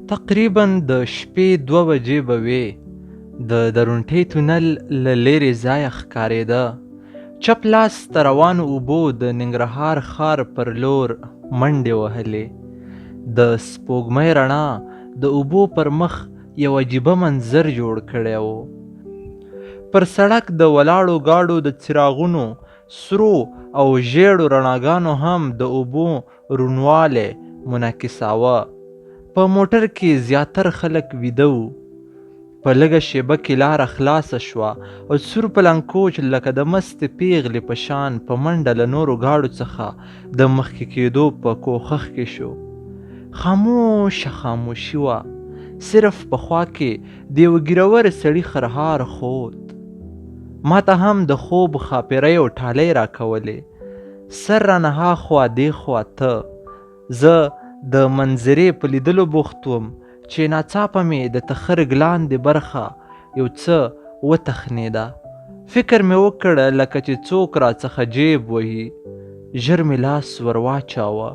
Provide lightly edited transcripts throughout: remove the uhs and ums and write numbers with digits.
تقریبا د شپې 2 بجې به وې. د درونټې تونل له لرې ځایه ښکارېده. چپ لاس ته روانو اوبو د ننګرهار ښار پر لور منډې وهلې. د سپوږمۍ رڼا د اوبو پر مخ یو عجیبه منظر جوړ کړی و. پر سړک د ولاړو ګاډو د څراغونو سرو او ژیړو رڼاګانو هم د اوبو روڼوالی منعکساوه. په موټر کې زیاتر خلک ویده وو. په لږه شېبه کې لاره خلاصه شوه او سور پلنګوچ لکه د مستې پیغلې په شان په منډه له نورو ګاډو څخه د مخکې کېدو په کوښښ کې شو. خاموشه خاموشي وه. صرف په خوا کې د یوه ګیرور سړي خرهار خوت. ما ته هم د خوب خاپیرۍ او ټالۍ راکولې. سر رانه هاخوا دېخوا ته. زه د منظرې په لیدلو بوخت وم چې ناڅاپه مې د تخرګ لاندې برخه یو څه وتخنېده. فکر مې وکړ لکه چې څوک راڅخه جیب وهي. ژر مې لاس ور واچاوه.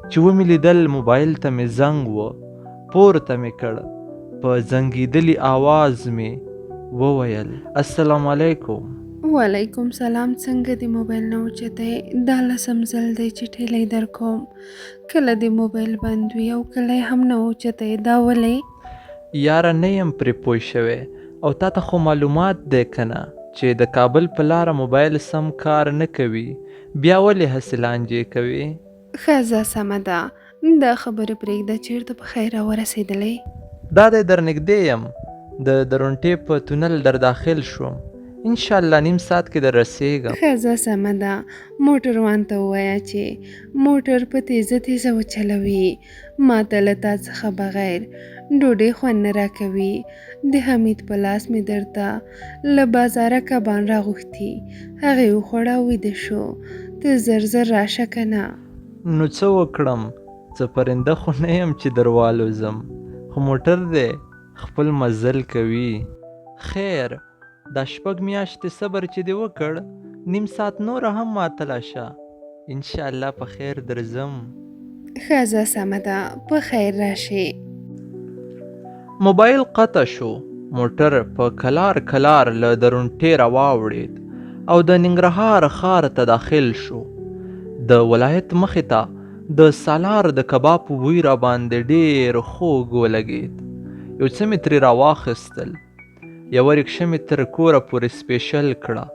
چې ومې لیدل موبایل ته مې زنګ و. پورته مې کړ. په زنګېدلي آواز مې وویل السلام علیکم. وعلیکم سلام. څنګه دې موبایل نه اوچتی؟ دا لسم ځل دی چې ټیلی در کوم. کله دې موبایل بند وي او کله یې هم نه اوچتی. دا ولې؟ یاره نه یم پرې پوه شوی او تا ته خو معلومات دی که نه چې د کابل په لاره موبایل سم کار نه کوي. بیا ولې هسې لانجې کوي؟ ښه ځه سمه ده. دا خبرې پرېږده. چېرته په خیر راورسېدلی؟ دا دی در نږدې یم. د درونټې په تونل در داخل شوم. انشاءالله نیم ساعت کې در رسېږم. ښه ځه سمه ده. موټروان ته ووایه چې موټر په تیزه تیزه وچلوي. ما ته له تا څخه بغیر ډوډۍ خوند نه راکوي. د حمید په لاس مې درته له بازاره کبان راغوښتي. هغې وخوړه او ویده شو. ته زر زر راشه که نه. نو څه وکړم؟ څه پرنده خو نه یم چې در والوزم. خو موټر دی خپل مزل کوي. خیر دا 6 میاشتې صبر چې دې وکړ، نیم ساعت نوره هم معطله شه. انشاءالله په خیر درځم. ښه ځه سمه ده. په خیر راشې. موبایل قطع شو. موټر په کلار کلار له درونټې راواوړېد او د ننګرهار ښار ته داخل شو. د ولایت مخې ته د سالار د کباب بوی را باندې ډېر خوږ ولګېد. یو څه مې ترې راواخیستل. یوه رکشه مې تر کوره پورې سپیشل کړه.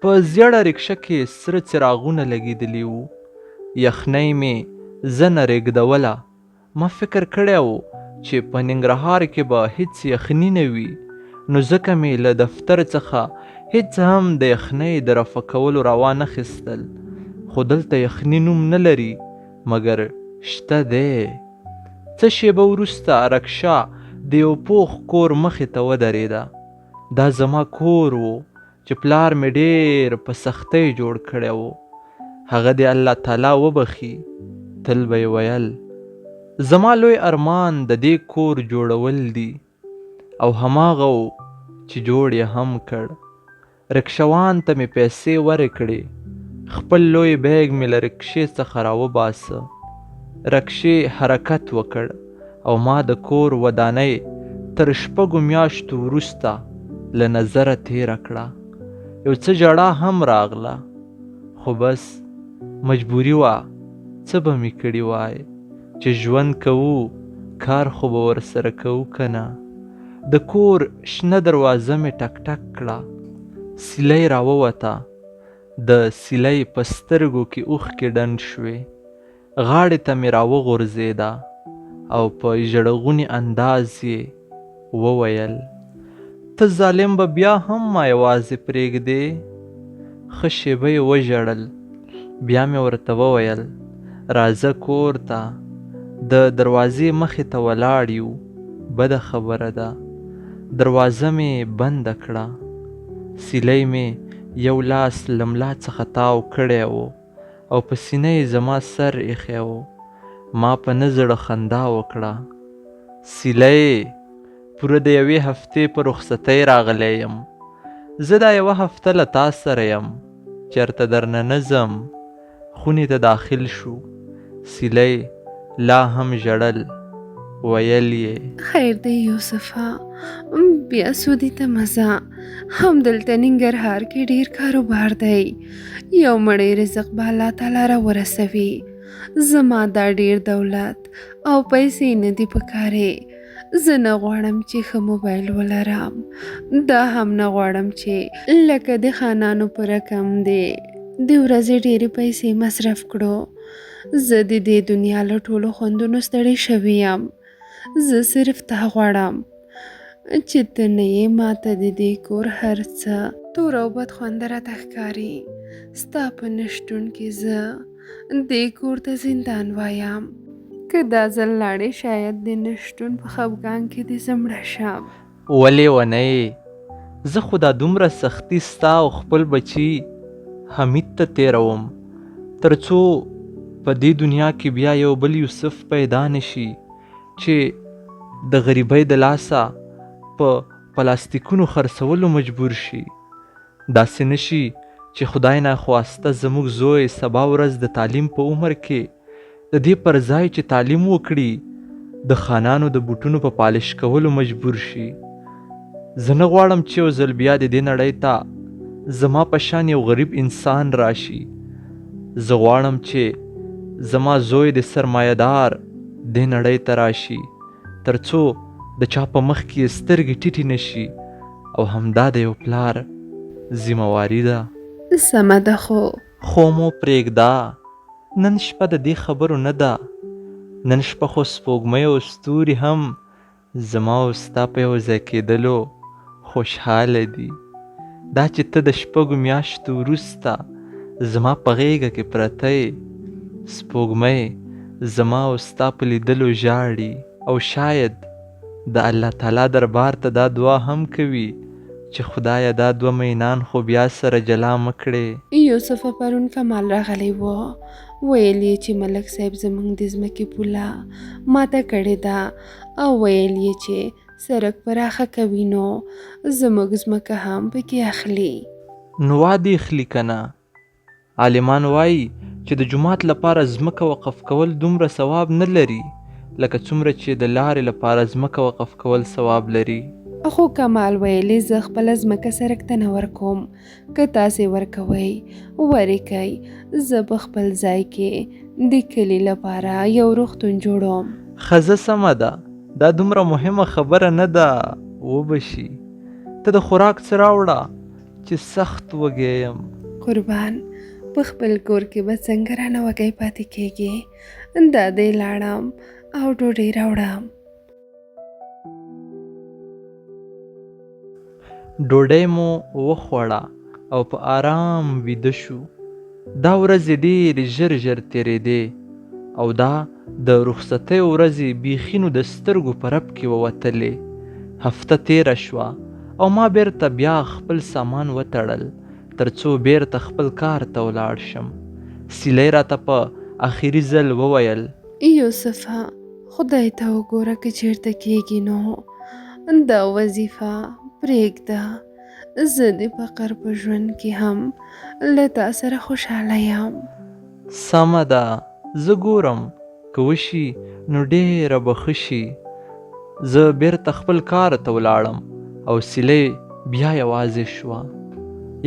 په زیړه رکشه کې سره څراغونه لګېدلي وو. یخنۍ مې زنه رېږدوله. ما فکر کړی و چې په ننګرهار کې به هیڅ یخني نه وي، نو ځکه مې له دفتر څخه هیڅ هم د یخنۍ د رفع کولو راوانخیستل. خو دلته یخني نوم نه لري مګر شته دی. څه شېبه وروسته رکشه د یو پوخ کور مخې ته ودرېده. دا زما کور و چې پلار مې ډېر په سختۍ جوړ کړی و. هغه دې الله تعالی وبخي. تل به یې ویل زما لوی ارمان د دې کور جوړول دي، او هماغه و چې جوړ یې هم کړ. رکشوان ته مې پیسې ورکړې. خپل لوی بیګ مې له رکشې څخه راوباسه. رکشې حرکت وکړ او ما د کور ودانۍ تر 6 میاشتو وروسته له نظره تېره کړه. یو څه ژړا هم راغله، خو بس مجبوري وه. څه به مې کړي وای چې ژوند کوو، کار خو به ورسره کوو که نه. د کور شنه دروازه مې ټک ټک کړه. سیلۍ راووته. د سیلۍ په سترګو کې اوښکې ډنډ شوې. غاړې ته مې راوغورځېده او په ژړغوني انداز یې وویل ته ظالم به بیا هم ما یوازې پرېږدې. ښه شېبه یې وژړل. بیا مې ورته وویل راځه کور ته. د دروازې مخې ته ولاړ یو. بده خبره ده. دروازه مې بنده کړه. سیلۍ مې یو لاس له ملا څخه تاو کړی و او په سینه یې زما سر ایښی و. ما په نه زړه خندا وکړه. سیلۍ پوره د 1 هفتې په رخصتۍ راغلی یم. زه دا 1 هفته له تا سره یم. چېرته درنه نه ځم. خونې ته داخل شو. سیلۍ لا هم ژړل. ویل یې خیر دی یوسفه، بیا سودي ته مزه. همدلته ننګرهار کې ډیر کاروبار دی. یو مړی رزق به الله تعالی را ورسوي. زما دا ډیر دولت او پیسې نه دي پکارې. زه نه غواړم چې ښه موبایل ولرم. دا هم نه غواړم چې لکه د خانانو په رقم دی د ورځې ډېرې پیسې مصرف کړو. زه د دې دنیا له ټولو خوندونو ستړې شوې یم. زه صرف تا غواړم چې ته نه یې ماته د دې کور هر څه تور او بد خونده راته ښکاري. ستا په نشتون کې زه دې کور ته زندان وایم. که دا ځل لاړې شاید د نشتون په خفګان کې دې زه مړه شم. ولې ونه یې؟ زه خو دا دومره سختي ستا او خپل بچي حمید ته تېروم تر څو په دې دنیا کې بیا یو بل یوسف پیدا نشي چې د غریبۍ د لاسه په پلاستیکونو خرڅولو مجبور شي. داسې نشي چې خدای ناخواسته زموږ زوی سبا ورځ د تعلیم په عمر کې د دې پر ځای چې تعلیم وکړي د خانانو د بوټونو په پالش کولو مجبور شي. زه نه غواړم چې یو ځل بیا د دې نړۍ ته زما په شان یو غریب انسان راشي. زه غواړم چې زما زوی د سرمایه‌دار دې نړۍ ته راشي تر څو د چا په مخ کې سترګې ټیټې نشي او همدا د یو پلار ذمہواري ده. سمه ده خو مو پرېږده، نن شپه د دې خبرو نه ده. نن شپه خو سپوږمۍ او ستوري هم زما او ستا په یو ځای کېدلو خوشحاله دي. دا چې ته د شپږو میاشتو وروسته زما په غېږه کې پرته یې، سپوږمۍ زما او ستا په لیدلو ژاړي او شاید د الله تعالی دربار ته دا دعا هم کوي چې خدایه دا دوه مینان خو بیا سره جلا مه کړې. یوسفه پرون کمال راغلی و. ویل یې چې ملک صاحب زموږ د ځمکې پوله ماته کړې ده او ویل یې چې سړک پراخه کوي نو زموږ ځمکه هم پکې اخلي. نو وادي اخلي که نه؟ عالمان وایي چې د جومات لپاره ځمکه وقف کول دومره ثواب نه لري لکه څومره چې د لارې لپاره ځمکه وقف کول ثواب لري. خو کمال ویلې زه خپله ځمکه سړک ته نه ورکوم. که تاسې ورکوئ ورکئ، زه په خپل ځای کې د کلي لپاره یو روغتون جوړوم. ښځه سمه ده، دا دومره مهمه خبره نه ده. وبشي ته د خوراک څه راوړه چې سخت وږی یم. قربان په خپل کور کې به څنګه رانه وږی پاتې کېږي. دا دی لاړم او ډوډۍ راوړم. ډوډۍ مو وخوړه او په آرام ویده شو. دا ورځې ډېرې ژر ژر تېرېدې او دا د رخصتۍ ورځې بیخي نو د سترګو په رپ کې ووتلې. هفته تېره شوه او ما بیرته بیا خپل سامان وتړل تر څو بیرته خپل کار ته ولاړ شم. سیلۍ راته په آخري ځل وویل یوسفه خدای ته وګوره که چېرته کېږي نو دا وظیفه پرېږده. زه د فقر په ژوند کې هم له تا سره خوشحاله یم. سمه ده، زه ګورم که وشي نو ډېره به ښه شي. زه بیرته خپل کار ته ولاړم او سیلۍ بیا یوازې شوه.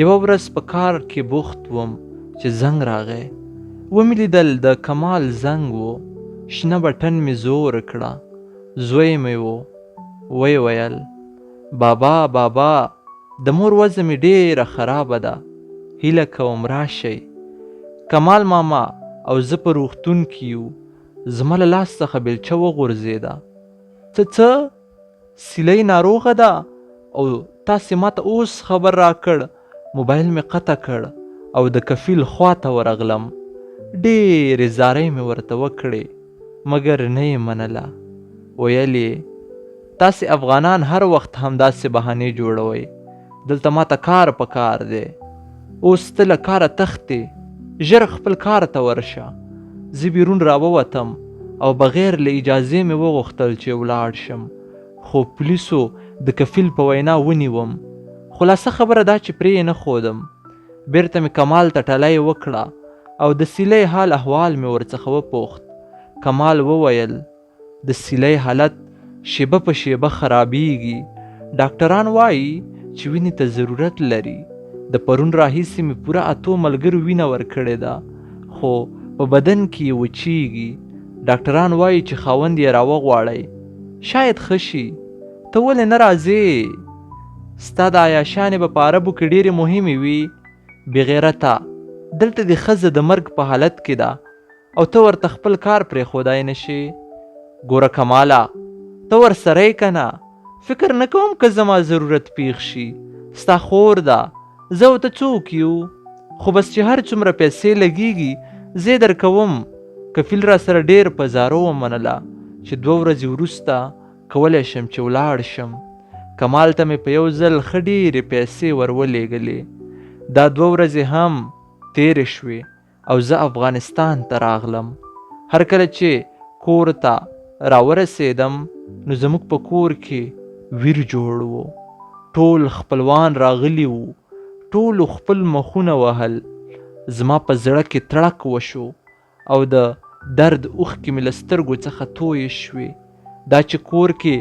یوه ورځ په کار کې بوخت وم چې زنګ راغی. ومې لیدل د کمال زنګ و. شنه بټن مې زور کړه. زوی مې و. وی ویل بابا د مور وضع مې ډېره خرابه ده، هیله کوم راشئ. کمال ماما او زه په روغتون کې یو. زما له لاس څخه بیلچه وغورځېده. څه سیلۍ ناروغه ده او تاسې ماته اوس خبر راکړ. موبایل مې قطع کړ او د کفیل خوا ته ورغلم. ډېرې زارۍ مې ورته وکړې مګر نه یې منله. ویل یې تاسې افغانان هر وخت همداسې بهانې جوړوئ. دلته ماته کار په کار دی. اوس ته له کاره تښتې، ژر خپل کار ته ورشه. زه بیرون راووتم او بغیر له اجازې مې وغوښتل چې ولاړ شم، خو پولیسو د کفیل په وینا ونیوم. خلاصه خبره دا چې پرې یې نه ښودم. بیرته مې کمال ته ټلی وکړه او د سیلۍ حال احوال مې ورڅخه وپوښت. کمال وویل د سیلۍ حالت شیبه په شیبه خرابیږي. ډاکټران وایي چې وینې ته ضرورت لري. د پرون راهیسې مې پوره 8 ملګرو وینه ورکړې ده، خو په بدن کې یې وچیږي. ډاکټران وایي چې خاوند یې راوغواړئ، شاید ښه شي. ته ولې نه راځې؟ ستا د عیاشانې به په عربو کې ډېرې مهمې وي. بېغیرته، دلته د ښځه د مرګ په حالت کې ده او ته ورته خپل کار پرېښودای نه شې. ګوره کماله، ته ورسره یې که نه؟ فکر نه کوم که زما ضرورت پیښ شي. ستا خور ده، زه او ته څوک یو؟ خو بس چې هر څومره پیسې لګیږي زه یې درکوم. کفیل را سره ډېر په زارو ومنله چې 2 ورځې وروسته کولی شم چې ولاړ شم. کمال ته مې په یو ځل ښه ډېرې پیسې ورولېږلې. دا 2 ورځې هم تیرې شوې او زه افغانستان ته راغلم. هر کله چې کور ته راورسېدم نو زموږ په کور کې ویر جوړ و. ټول خپلوان راغلي وو. ټولو خپل مخونه وهل. زما په زړه کې تړک وشو او د درد اوښکې مې له سترګو څخه تویې شوې. دا چې کور کې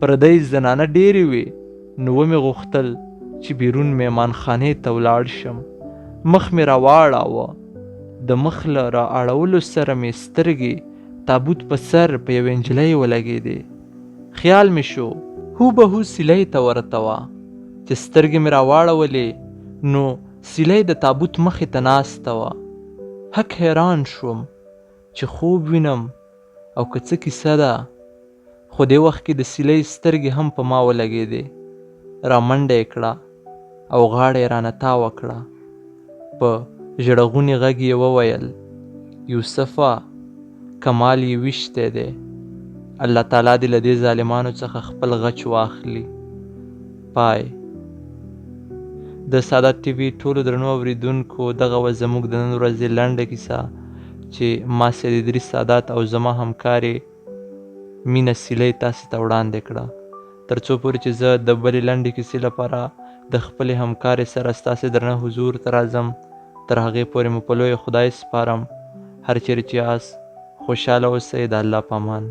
پردۍ زنانه ډېرې وې نو ومې غوښتل چې بیرون میهمانخانې ته ولاړ شم. مخ مې راواړاوه. د مخ له را اړولو سره مې سترګې تابوت په سر په یوې نجلۍ ولګېدې. خیال مې شو هوبهو سیلۍ ته ورته وه. چې سترګې مې راواړولې نو سیلۍ د تابوت مخې ته ناسته وه. حق حیران شوم چې خوب وینم او که څه کیسه ده. خو دې وخت کې د سیلۍ سترګې هم په ما ولګېدې. را منډه یې کړه او غاړه یې رانه تاوه کړه. په ژړغوني غږ یې وویل: یوسفه، کمال یې ویشتی دی. الله تعالی دې له دې ظالمانو څخه خپل غچ واخلي. پای. د سادات ټي وي ټولو درنو اورېدونکو، دغه وه زموږ د نن ورځې لنډه کیسه چې ما سید ادریس سادات او زما همکارې مینه سیلۍ تاسې ته وړاندې کړه. تر څو پورې چې زه د بلې لنډې کیسې لپاره د خپلې همکارې سره ستاسې درنه حضور ته راځم، تر هغې پورې مو په لویه خدای سپارم. هر چیرې چې یاست خوشحاله اوسئ. د الله په امان.